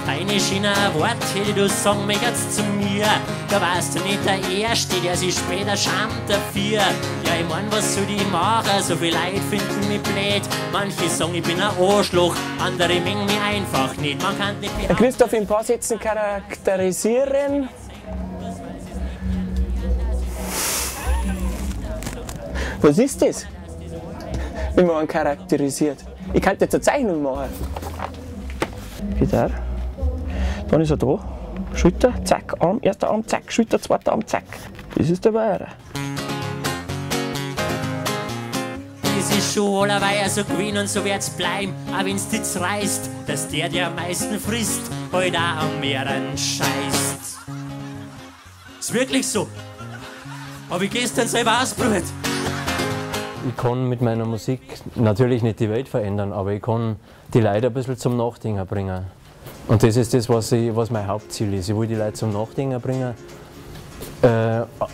Deine schönen Worte hätte du sagen möchtest zu mir. Da warst du nicht der Erste, der sich später schämt dafür. Ja, ich mein, was soll ich machen? So viele Leute finden mich blöd. Manche sagen, ich bin ein Arschloch, andere mengen mich einfach nicht. Man kann nicht Herr Christoph, in ein paar Sätzen charakterisieren. Was ist das, wenn man einen charakterisiert? Ich kann jetzt eine Zeichnung machen. Wie der. Dann ist er da. Schulter, zack, Arm, erster Arm, zack, Schulter, zweiter Arm, zack. Das ist der Wahre. Das ist schon allerweil so gewesen und so wird's bleiben. Auch wenn's dich reißt, dass der am meisten frisst, halt auch am mehreren scheißt. Ist wirklich so. Hab ich gestern selber ausprobiert. Ich kann mit meiner Musik natürlich nicht die Welt verändern, aber ich kann die Leute ein bisschen zum Nachdenken bringen. Und das ist das, was mein Hauptziel ist. Ich will die Leute zum Nachdenken bringen,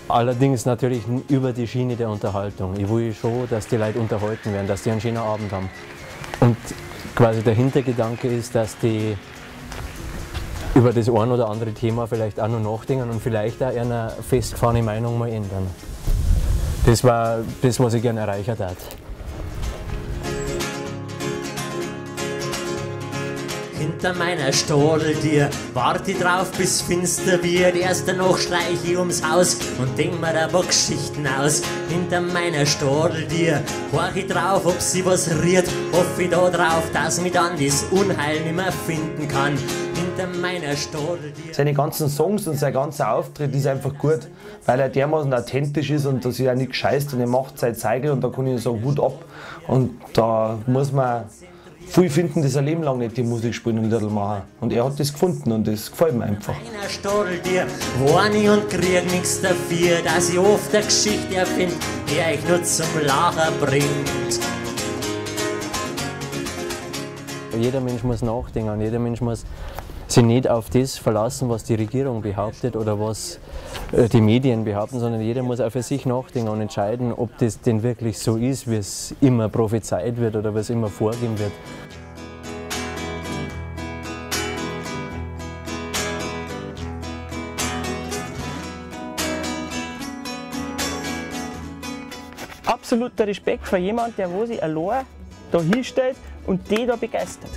allerdings natürlich über die Schiene der Unterhaltung. Ich will schon, dass die Leute unterhalten werden, dass die einen schönen Abend haben. Und quasi der Hintergedanke ist, dass die über das ein oder andere Thema vielleicht auch noch nachdenken und vielleicht auch eine festgefahrene Meinung mal ändern. Das war das, was ich gerne erreichen darf. Hinter meiner Stadeltür warte ich drauf, bis finster wird. Erst danach schleich ich ums Haus und denk mir da Geschichten aus. Hinter meiner Stadeltür horch ich drauf, ob sie was rührt. Hoffe ich da drauf, dass mich dann das Unheil nicht mehr finden kann. Hinter meiner Stadeltür. Seine ganzen Songs und sein ganzer Auftritt ist einfach gut, weil er dermaßen authentisch ist und dass er auch nicht scheißt und er macht seine Zeige und da kann ich sagen, Hut ab. Und da muss man viele finden, das ein Leben lang nicht die Musik spielen und Liederl machen. Und er hat das gefunden und das gefällt mir einfach. In meiner Stadeltür warn ich und krieg nichts dafür, dass ich oft eine Geschichte erfind, die euch nur zum Lachen bringt. Jeder Mensch muss nachdenken, jeder Mensch muss sich nicht auf das verlassen, was die Regierung behauptet oder was die Medien behaupten, sondern jeder muss auch für sich nachdenken und entscheiden, ob das denn wirklich so ist, wie es immer prophezeit wird oder was immer vorgegeben wird. Absoluter Respekt vor jemandem, der sich allein da hinstellt und die da begeistert.